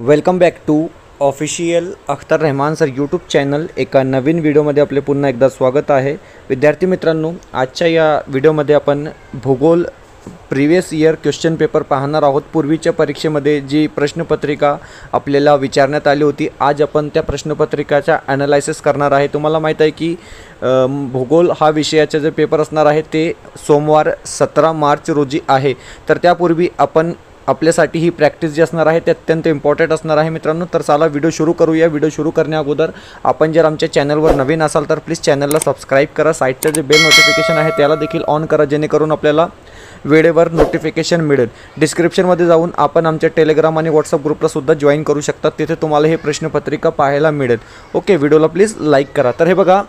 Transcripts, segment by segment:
Welcome back to official Akhtar Rahman sir YouTube channel. एका नवीन व्हिडिओमध्ये आपले पुन्हा एकदा स्वागत आहे। विद्यार्थी मित्रांनो, आजच्या या व्हिडिओमध्ये आपण भूगोल प्रिवियस इयर क्वेश्चन पेपर पाहणार आहोत। पूर्वीच्या परीक्षेमध्ये जी प्रश्नपत्रिका आपल्याला विचारण्यात आली होती, आज आपण त्या प्रश्नपत्रिकाचा ॲनालायसिस करणार आहे। तुम्हाला माहीत आहे की भूगोल हा विषयाचा जे पेपर असणार आहे ते सोमवार 17 मार्च रोजी आहे। तर त्यापूर्वी आपण आपल्यासाठी ही प्रॅक्टिस जी असणार आहे ते अत्यंत इम्पॉर्टंट असणार आहे मित्रांनो। तर चला व्हिडिओ सुरू करूया। व्हिडिओ सुरू करण्या अगोदर आपण जर आमच्या चॅनलवर नवीन असाल तर प्लीज चॅनलला सबस्क्राईब करा। साईडचं जे बेल नोटिफिकेशन आहे त्याला देखील ऑन करा, जेणेकरून आपल्याला वेळेवर नोटिफिकेशन मिळेल। डिस्क्रिप्शनमध्ये जाऊन आपण आमच्या टेलिग्राम आणि व्हॉट्सअप ग्रुपला सुद्धा जॉईन करू शकता, तिथे तुम्हाला हे प्रश्नपत्रिका पाहायला मिळेल। ओके, व्हिडिओला प्लीज लाईक करा। तर हे बघा,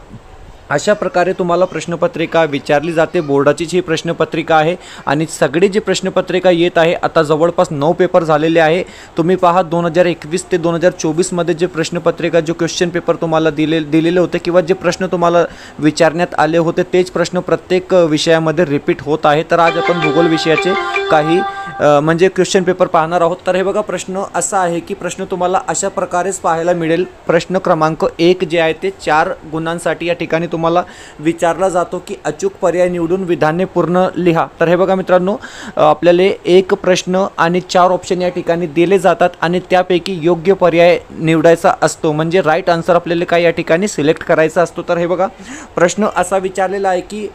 अशा प्रकारे तुम्हाला प्रश्नपत्रिका विचारली जाते। बोर्डाचीच ही प्रश्नपत्रिका आहे आणि सगळी जी प्रश्नपत्रिका येत आहे, आता जवळपास 9 पेपर झालेले आहे। तुम्ही पहा 2021 ते 2024 मध्ये जे प्रश्नपत्रिका जो क्वेश्चन पेपर तुम्हाला दिलेले होते किंवा जे प्रश्न तुम्हाला विचारण्यात आले होते तेच प्रश्न प्रत्येक विषयामध्ये रिपीट होत आहे। तर आज आपण भूगोल विषयाचे काही म्हणजे क्वेश्चन पेपर पाहणार आहोत। तर हे बघा, प्रश्न असा आहे की प्रश्न तुम्हाला अशा प्रकारेच पाहायला मिळेल। प्रश्न क्रमांक 1 जे आहे ते 4 गुणांसाठी या ठिकाणी तुम्हाला विचारला जातो की अचूक पर्याय निवडून विधाने पूर्ण लिहा। तर हे बघा मित्रांनो, आपल्याला एक प्रश्न आणि 4 ऑप्शन या ठिकाणी दिले जातात आणि त्यापैकी योग्य पर्याय निवडायचा असतो, म्हणजे राईट आन्सर आपल्याला काय या ठिकाणी सिलेक्ट करायचा असतो। तर हे बघा, प्रश्न असा विचारलेला आहे की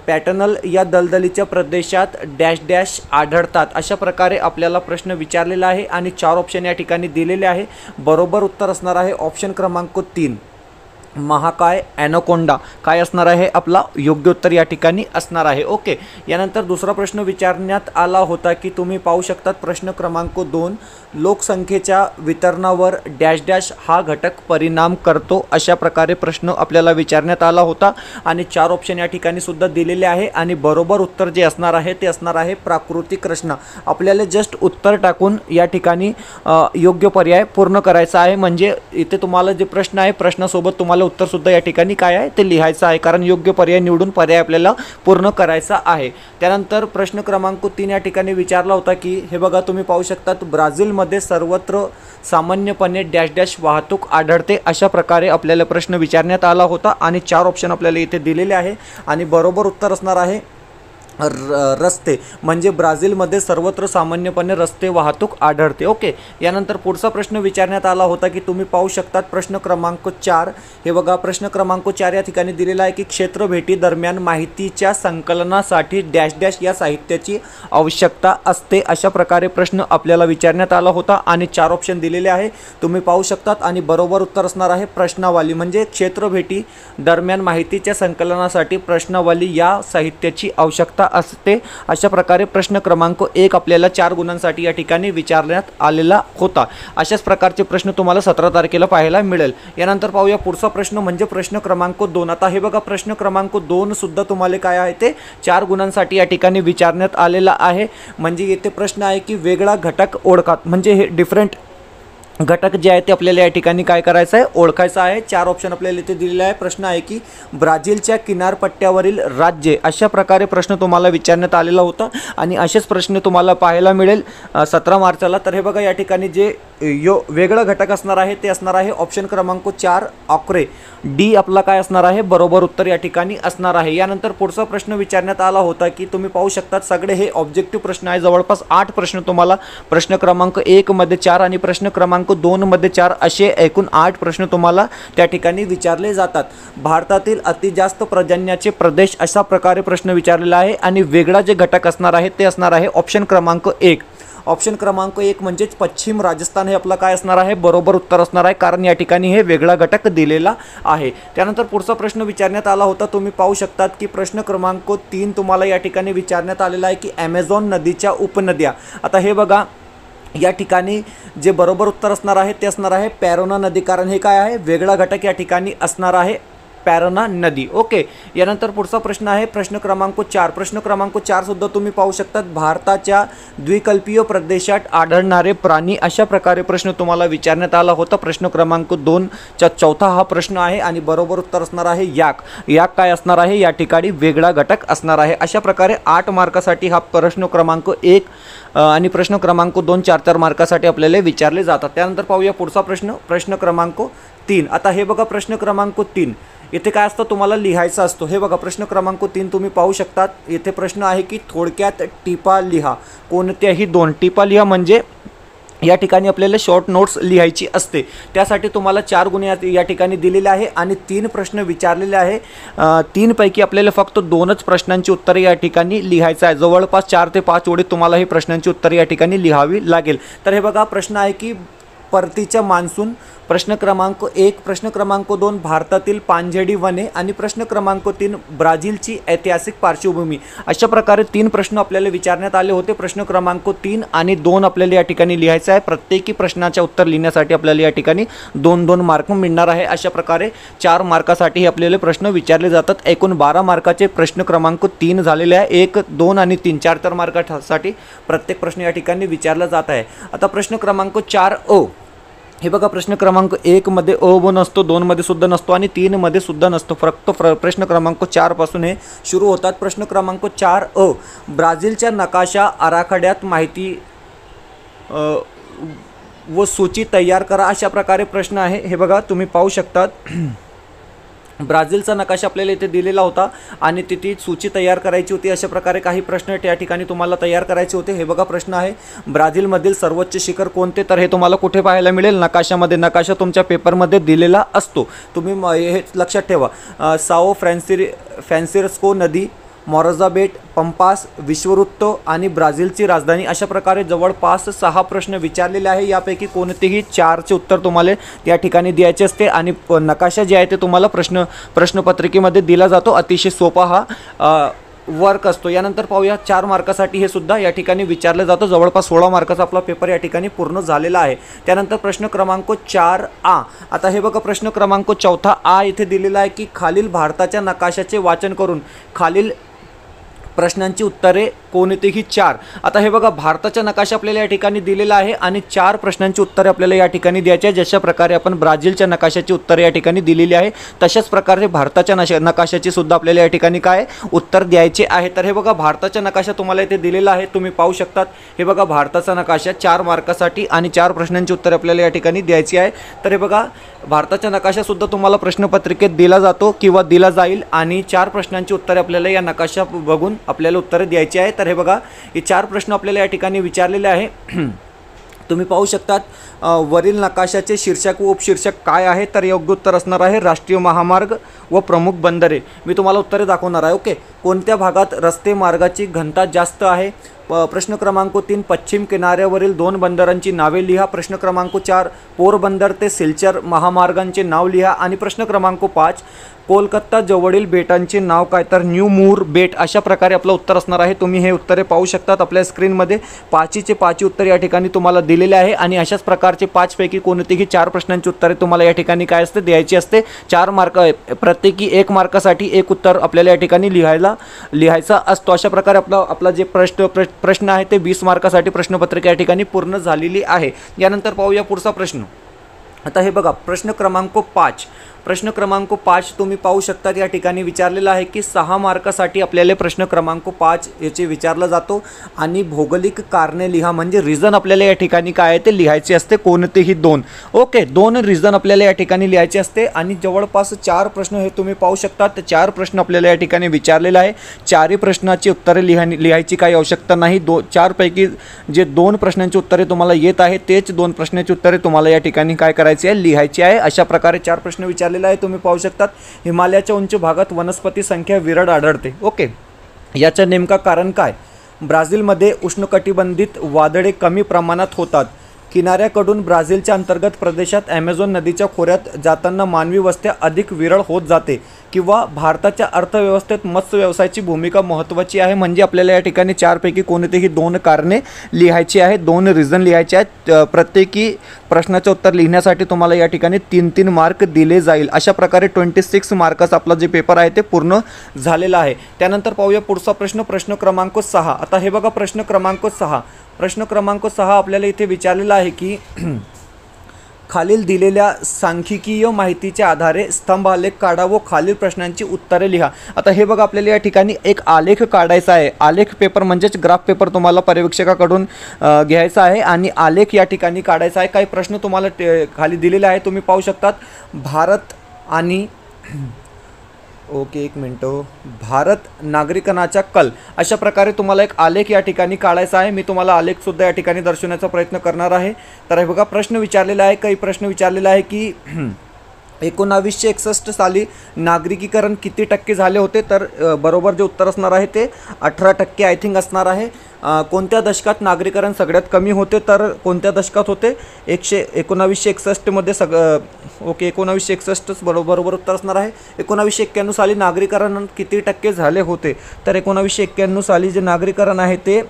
पॅटर्नल या दलदलीच्या प्रदेशात डॅश डॅश आढळतात। अशा प्रकारे आपल्याला प्रश्न विचारलेला आहे आणि 4 ऑप्शन या ठिकाणी दिलेले आहे। बरोबर उत्तर असणार आहे ऑप्शन क्रमांक 3, महाकाय ॲनाकोंडा। काय असणार आहे आपला योग्य उत्तर या ठिकाणी असणार आहे। ओके, यानंतर दुसरा प्रश्न विचारण्यात आला होता की तुम्ही पाहू शकतात प्रश्न क्रमांक 2, लोकसंख्येच्या वितरणावर डॅश डॅश हा घटक परिणाम करतो। अशा प्रकारे प्रश्न आपल्याला विचारण्यात आला होता आणि 4 ऑप्शन या ठिकाणी सुद्धा दिलेले आहे आणि बरोबर उत्तर जे असणार आहे ते असणार आहे प्राकृतिक रचना। आपल्याला जस्ट उत्तर टाकून या ठिकाणी योग्य पर्याय पूर्ण करायचा आहे, म्हणजे इथे तुम्हाला जे प्रश्न आहे प्रश्नासोबत तुम्हाला उत्तर सुद्धा या ठिकाणी काय आहे ते लिहायचं आहे, कारण योग्य पर्याय निवडून पर्याय आपल्याला पूर्ण करायचा आहे। त्यानंतर प्रश्न क्रमांक 3 या ठिकाणी विचारला होता की हे बघा, तुम्ही पाहू शकतात ब्राझीलमध्ये सर्वत्र सामान्यपणे डॅश डॅश वाहतूक आढळते। अशा प्रकारे आपल्याला प्रश्न विचारण्यात आला होता आणि 4 ऑप्शन आपल्याला इथे दिलेले आहे आणि बरोबर उत्तर असणार आहे रस्ते, म्हणजे ब्राझीलमध्ये सर्वत्र सामान्यपणे रस्ते वाहतूक आढळते। ओके, यानंतर पुढचा प्रश्न विचारण्यात आला होता की तुम्ही पाहू शकतात प्रश्न क्रमांक 4। हे बघा, प्रश्न क्रमांक 4 या ठिकाणी दिलेला आहे की क्षेत्र भेटी दरम्यान माहितीच्या संकलनासाठी डॅश डॅश या साहित्याची आवश्यकता असते। अशा प्रकारे प्रश्न आपल्याला विचारण्यात आला होता आणि 4 ऑप्शन दिलेले आहे, तुम्ही पाहू शकतात आणि बरोबर उत्तर असणार आहे प्रश्नावली, म्हणजे क्षेत्र भेटी दरम्यान माहितीच्या संकलनासाठी प्रश्नावली या साहित्याची आवश्यकता असते। अशा प्रकारे प्रश्न क्रमांक 1 आपल्याला 4 गुणांसाठी या ठिकाणी विचारण्यात आलेला होता। अशाच प्रकारचे प्रश्न तुम्हाला 17 तारखेला पाहायला मिळेल। यानंतर पाहूया पुढचा प्रश्न, म्हणजे प्रश्न क्रमांक 2। आता हे बघा, प्रश्न क्रमांक 2 सुद्धा तुम्हाला काय आहे ते 4 गुणांसाठी या ठिकाणी विचारण्यात आलेला आहे। म्हणजे येथे प्रश्न आहे की वेगळा घटक ओळखा, म्हणजे हे डिफरंट घटक जे आहे ते आपल्याला या ठिकाणी काय करायचं आहे, ओळखायचं आहे। 4 ऑप्शन आपल्याला इथे दिलेले आहे। प्रश्न आहे की ब्राझीलच्या किनारपट्ट्यावरील राज्ये। अशा प्रकारे प्रश्न तुम्हाला विचारण्यात आलेला होता आणि असेच प्रश्न तुम्हाला पाहायला मिळेल 17 मार्चला। तर हे बघा, या ठिकाणी जे वेगळं घटक असणार आहे ते असणार आहे ऑप्शन क्रमांक 4 ऑक्रे, डी आपला काय असणार आहे बरोबर उत्तर या ठिकाणी असणार आहे। यानंतर पुढचा प्रश्न विचारण्यात आला होता की तुम्ही पाहू शकतात सगळे हे ऑब्जेक्टिव्ह प्रश्न आहे। जवळपास 8 प्रश्न तुम्हाला प्रश्न क्रमांक 1 मध्ये 4 आणि प्रश्न क्रमांक 2 मध्ये 4 असे एकूण 8 प्रश्न तुम्हाला त्या ठिकाणी विचारले जातात। भारतातील अति जास्त पर्जन्याचे प्रदेश, अशा प्रकारे प्रश्न विचारलेला आहे आणि वेगळा जे घटक असणार आहे ते असणार आहे ऑप्शन क्रमांक 1। ऑप्शन क्रमांक 1 म्हणजेच पश्चिम राजस्थान हे आपलं काय असणार आहे बरोबर उत्तर असणार आहे, कारण या ठिकाणी हे वेगळा घटक दिलेला आहे। त्यानंतर पुढचा प्रश्न विचारण्यात आला होता, तुम्ही पाहू शकतात की प्रश्न क्रमांक 3 तुम्हाला या ठिकाणी विचारण्यात आलेला आहे की ॲमेझॉन नदीच्या उपनद्या। आता हे बघा, या ठिकाणी जे बरोबर उत्तर असणार आहे ते असणार आहे पॅरोना नदी, कारण हे काय आहे वेगळा घटक या ठिकाणी असणार आहे। पॅराना नदी। ओके, यानंतर पुढचा प्रश्न आहे प्रश्न क्रमांक 4। प्रश्न क्रमांक 4 सुद्धा तुम्ही पाहू शकतात, भारताच्या द्विकल्पीय प्रदेशात आढळणारे प्राणी, अशा प्रकारे प्रश्न तुम्हाला विचारण्यात आला होता। प्रश्न क्रमांक 2 चा चौथा हा प्रश्न आहे आणि बरोबर उत्तर असणार आहे याक। याक काय असणार आहे, या ठिकाणी वेगळा घटक असणार आहे। अशा प्रकारे 8 मार्कासाठी हा प्रश्न क्रमांक 1 आणि प्रश्न क्रमांक 2 4-4 मार्कासाठी आपल्याला विचारले जातात। त्यानंतर पाहूया पुढचा प्रश्न, प्रश्न क्रमांक 3। आता हे बघा प्रश्न क्रमांक 3 इथे काय असतं, तुम्हाला लिहायचा असतो। हे बघा प्रश्न क्रमांक 3 तुम्ही पाहू शकतात, इथे प्रश्न आहे की थोडक्यात टिपा लिहा, कोणत्याही 2 टिपा लिहा, म्हणजे या ठिकाणी आपल्याला शॉर्ट नोट्स लिहायची असते। त्यासाठी तुम्हाला 4 गुण या ठिकाणी दिलेले आहे आणि 3 प्रश्न विचारलेले आहे। 3 पैकी आपल्याला फक्त 2च प्रश्नांची उत्तरे या ठिकाणी लिहायचं आहे। जवळपास 4 ते 5 ओळीत तुम्हाला ही प्रश्नांची उत्तरे या ठिकाणी लिहावी लागेल। तर हे बघा प्रश्न आहे की परतीच्या मान्सून, प्रश्न क्रमांक 1, प्रश्न क्रमांक 2 भारतातील पानझडी वने आणि प्रश्न क्रमांक 3 ब्राझीलची ऐतिहासिक पार्श्वभूमी। अशा प्रकारे 3 प्रश्न आपल्याला विचारण्यात आले होते। प्रश्न क्रमांक 3 आणि 2 आपल्याला या ठिकाणी लिहायचं आहे। प्रत्येकी प्रश्नाचे उत्तर लिहिण्यासाठी आपल्याला या ठिकाणी 2-2 मार्क मिळणार आहे। अशा प्रकारे 4 मार्कासाठी आपल्याला प्रश्न विचारले जातात। एकूण 12 मार्काचे प्रश्न क्रमांक 3 झालेले आहे। 1, 2 आणि 3 4-4 मार्कासाठी प्रत्येक प्रश्न या ठिकाणी विचारला जात आहे। आता प्रश्न क्रमांक 4 अ, हे बघा प्रश्न क्रमांक 1 मध्ये अ व नसतो, 2 मध्ये सुद्धा नसतो आणि 3 मध्ये सुद्धा नसतो। फक्त प्रश्न क्रमांक 4 पासून हे सुरू होतात। प्रश्न क्रमांक 4 अ, ब्राझीलच्या नकाशा आराखड्यात माहिती व सूची तयार करा, अशा प्रकारे प्रश्न आहे। हे बघा तुम्ही पाहू शकतात, ब्राझीलचा नकाशा आपल्याला इथे दिलेला होता आणि तिथे सूची तयार करायची होती। अशा प्रकारे काही प्रश्न त्या ठिकाणी तुम्हाला तयार करायचे होते। हे बघा प्रश्न आहे, ब्राझीलमधील सर्वोच्च शिखर कोणते, तर हे तुम्हाला कुठे पाहायला मिळेल, नकाशामध्ये। नकाशा तुमच्या पेपरमध्ये दिलेला असतो, तुम्ही हे लक्षात ठेवा। साओ फ्रान्सिस्को नदी, मोराझा बेट, पंपास, विषुववृत्त आणि ब्राझीलची राजधानी। अशा प्रकारे जवळपास 6 प्रश्न विचारलेले आहे। यापैकी कोणतेही 4चे उत्तर तुम्हाला त्या ठिकाणी द्यायचे असते आणि नकाशा जे आहे ते तुम्हाला प्रश्नपत्रिकेमध्ये दिला जातो। अतिशय सोपा हा वर्क असतो। यानंतर पाहूया 4 मार्कासाठी हे सुद्धा या ठिकाणी विचारलं जातं। जवळपास 16 मार्काचा आपला पेपर या ठिकाणी पूर्ण झालेला आहे। त्यानंतर प्रश्न क्रमांक 4 आ, आता हे बघा प्रश्न क्रमांक 4 आ इथे दिलेला आहे की खालील भारताच्या नकाशाचे वाचन करून खालील प्रश्नांची उत्तरे कोणतेही 4। आता हे बघा भारताचा नकाशा आपल्याला या ठिकाणी दिलेला आहे आणि 4 प्रश्नांची उत्तरे आपल्याला या ठिकाणी द्यायची आहे। जशा प्रकारे आपण ब्राझीलच्या नकाशाची उत्तरे या ठिकाणी दिलेली आहे, तशाच प्रकारे भारताच्या नकाशाची सुद्धा आपल्याला या ठिकाणी काय उत्तर द्यायचे आहे। तर हे बघा भारताचा नकाशा तुम्हाला इथे दिलेला आहे, तुम्ही पाहू शकतात। हे बघा भारताचा नकाशा 4 मार्कासाठी आणि 4 प्रश्नांची उत्तरे आपल्याला या ठिकाणी द्यायची आहे। तर हे बघा भारताचा नकाशा सुद्धा तुम्हाला प्रश्नपत्रिकेत दिला जातो किंवा दिला जाईल आणि 4 प्रश्नांची उत्तरे आपल्याला या नकाशा बघून आपल्याला उत्तरे द्यायची आहे। तर हे बघा हे 4 प्रश्न आपल्याला या ठिकाणी विचारलेले आहे। तुम्ही पाहू शकतात, वरील नकाशाचे शीर्षक व उपशीर्षक काय आहे, तर योग्य उत्तर असणार आहे राष्ट्रीय महामार्ग व प्रमुख बंदरे। मी तुम्हाला उत्तरे दाखवणार आहे। ओके, कोणत्या भागात रस्ते मार्गाची घनता जास्त आहे, प्रश्न क्रमांक 3 पश्चिम किनाऱ्यावरील 2 बंदरांची नावे लिहा। प्रश्न क्रमांक 4 पोरबंदर ते सिलचर महामार्गांचे नाव लिहा आणि प्रश्न क्रमांक 5 कोलकाता जवळील बेटांचे नाव काय, तर न्यू मूर बेट। अशा प्रकारे आपलं उत्तर असणार आहे। तुम्ही हे उत्तरे पाहू शकतात आपल्या स्क्रीनमध्ये। 5चे 5 उत्तर या ठिकाणी तुम्हाला दिलेले आहे आणि अशाच प्रकारचे 5 पैकी कोणतेही 4 प्रश्नांची उत्तरे तुम्हाला या ठिकाणी काय असते द्यायची असते। 4 मार्क प्रत्येकी 1 मार्कासाठी 1 उत्तर आपल्याला या ठिकाणी लिहायचा असतो। अशा प्रकारे आपला जे प्रश्न आहे ते 20 मार्कासाठी प्रश्नपत्रिका या ठिकाणी पूर्ण झालेली आहे। यानंतर पाहूया पुढचा प्रश्न। आता हे बघा प्रश्न क्रमांक 5, प्रश्न क्रमांक 5 तुम्ही पाहू शकता या ठिकाणी विचारलेला आहे की 6 मार्कासाठी आपल्याला प्रश्न क्रमांक 5 याचे विचारला जातो आणि भौगोलिक कारणे लिहा, म्हणजे रिझन आपल्याला या ठिकाणी काय आहे ते लिहायचे असते, कोणतेही 2। ओके, 2 रिझन आपल्याला या ठिकाणी लिहायचे असते आणि जवळपास 4 प्रश्न हे तुम्ही पाहू शकता। ते 4 प्रश्न आपल्याला या ठिकाणी विचारलेले आहे। 4ही प्रश्नाची उत्तरे लिहायची काही आवश्यकता नाही। 4 पैकी जे 2 प्रश्नांची उत्तरे तुम्हाला येत आहे तेच 2 प्रश्नांची उत्तरे तुम्हाला या ठिकाणी काय करायची आहे, लिहायची आहे। अशा प्रकारे 4 प्रश्न विचारलेले आहे। तुम्ही पाहू शकतात, हिमालयाच्या उंच भागात वनस्पती संख्या विरळ आढळते। ओके, याचं नेमका कारण काय, ब्राझीलमध्ये उष्णकटिबंधित वादळे कमी प्रमाणात होतात, किनाऱ्याकडून ब्राझीलच्या अंतर्गत प्रदेशात ॲमेझॉन नदीच्या खोऱ्यात जाताना मानवी वस्त्या अधिक विरळ होत जाते, किंवा भारताच्या अर्थव्यवस्थेत मत्स्य व्यवसायाची भूमिका महत्त्वाची आहे. म्हणजे आपल्याला या ठिकाणी चारपैकी कोणतेही 2 कारणे लिहायची आहेत, 2 रिझन लिहायचे आहेत. प्रत्येकी प्रश्नाचे उत्तर लिहिण्यासाठी तुम्हाला या ठिकाणी 3-3 मार्क दिले जाईल. अशा प्रकारे 26 मार्काचा आपला जे पेपर आहे ते पूर्ण झालेला आहे. त्यानंतर पाहूया पुढचा प्रश्न, प्रश्न क्रमांक 6. आता हे बघा प्रश्न क्रमांक 6. प्रश्न क्रमांक 6 आपल्याला इथे विचारलेला आहे की खालील दिलेल्या सांख्यिकीय माहितीच्या आधारे स्तंभालेख काढा व खालील प्रश्नांची उत्तरे लिहा. आता हे बघा आपल्याला या ठिकाणी एक आलेख काढायचा आहे. आलेख पेपर म्हणजेच ग्राफ पेपर तुम्हाला पर्यवेक्षकाकडून घ्यायचा आहे आणि आलेख या ठिकाणी काढायचा आहे. काही प्रश्न तुम्हाला खाली दिलेले आहे, तुम्ही पाहू शकतात. भारत आणि एक मिनटं, भारत नागरिकांचा कल, अशा प्रकारे तुम्हाला एक आलेख या ठिकाणी काढायचा आहे. मी तुम्हाला आलेखसुद्धा या ठिकाणी दर्शवण्याचा प्रयत्न करणार आहे. तर हे बघा प्रश्न विचारलेला आहे, काही प्रश्न विचारलेला आहे की 1961 साली नागरिकीकरण किती टक्के झाले होते. तर बरोबर जे उत्तर असणार आहे ते 18% आय थिंक असणार आहे. कोणत्या दशकात नागरीकरण सगळ्यात कमी होते, तर कोणत्या दशकात होते 1961 मध्ये 1961 बरोबर उत्तर असणार आहे. 1991 साली नागरीकरण किती टक्के झाले होते, तर 1991 साली जे नागरीकरण आहे ते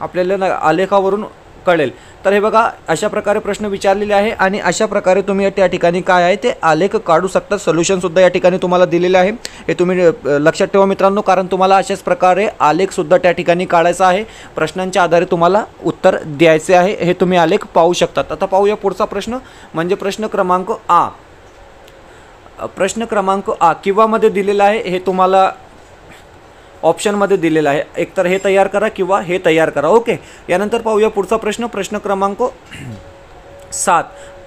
आपल्याला आलेखावरून कळेल. तर हे बघा अशा प्रकारे प्रश्न विचारलेले आहे आणि अशा प्रकारे तुम्ही त्या ठिकाणी काय आहे ते आलेख काढू शकता. सोल्युशनसुद्धा या ठिकाणी तुम्हाला दिलेलं आहे, हे तुम्ही लक्षात ठेवा मित्रांनो, कारण तुम्हाला अशाच प्रकारे आलेखसुद्धा त्या ठिकाणी काढायचा आहे. प्रश्नांच्या आधारे तुम्हाला उत्तर द्यायचे आहे, हे तुम्ही आलेख पाहू शकतात. आता पाहूया पुढचा प्रश्न, म्हणजे प्रश्न क्रमांक आ. प्रश्न क्रमांक आ किंवा मध्ये दिलेला आहे, हे तुम्हाला ऑप्शनमध्ये दिलेलं आहे. एकतर हे तयार करा किंवा हे तयार करा. ओके, यानंतर पाहूया पुढचा प्रश्न, प्रश्न क्रमांक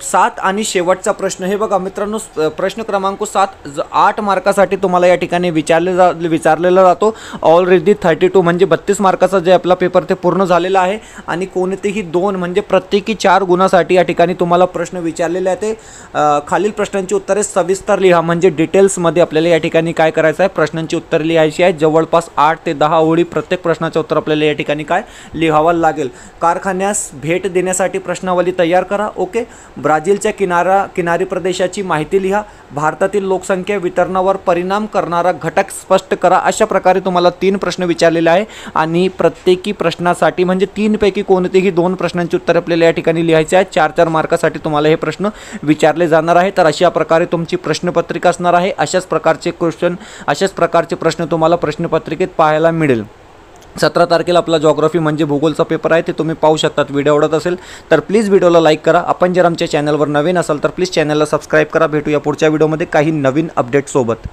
7 आणि शेवटचा प्रश्न. हे बघा मित्रांनो, प्रश्न क्रमांक 7 8 मार्कासाठी तुम्हाला या ठिकाणी विचारलेला जातो. ऑलरेडी 32 म्हणजे 32 मार्काचा जे आपला पेपर ते पूर्ण झालेला आहे आणि कोणतेही 2 म्हणजे प्रत्येकी 4 गुणासाठी या ठिकाणी तुम्हाला प्रश्न विचारलेले आहे. ते खालील प्रश्नांची उत्तरे सविस्तर लिहा, म्हणजे डिटेल्समध्ये आपल्याला या ठिकाणी काय करायचं आहे, प्रश्नांची उत्तरे लिहायची आहे. जवळपास 8 ते 10 ओळी प्रत्येक प्रश्नाचं उत्तर आपल्याला या ठिकाणी काय लिहावं लागेल. कारखान्यास भेट देण्यासाठी प्रश्नावली तयार करा. ओके, ब्राझीलच्या किनारी प्रदेशाची माहिती लिहा. भारतातील लोकसंख्या वितरणावर परिणाम करणारा घटक स्पष्ट करा. अशा प्रकारे तुम्हाला 3 प्रश्न विचारलेले आहे आणि प्रत्येकी प्रश्नासाठी म्हणजे 3 पैकी कोणतेही 2 प्रश्नांची उत्तर आपल्याला या ठिकाणी लिहायचे आहेत. 4-4 मार्कासाठी तुम्हाला हे प्रश्न विचारले जाणार आहे. तर अशा प्रकारे तुमची प्रश्नपत्रिका असणार आहे. अशाच प्रकारचे प्रश्न तुम्हाला प्रश्नपत्रिकेत पाहायला मिळेल. 17 तारखेला आपला जॉग्राफी म्हणजे भूगोलचा पेपर आहे, ते तुम्ही पाहू शकतात. व्हिडिओ आवडत असेल तर प्लीज व्हिडिओला लाईक करा. आपण जर आमच्या चॅनलवर नवीन असाल तर प्लीज चॅनलला सबस्क्राईब करा. भेटूया पुढच्या व्हिडिओमध्ये काही नवीन अपडेट सोबत.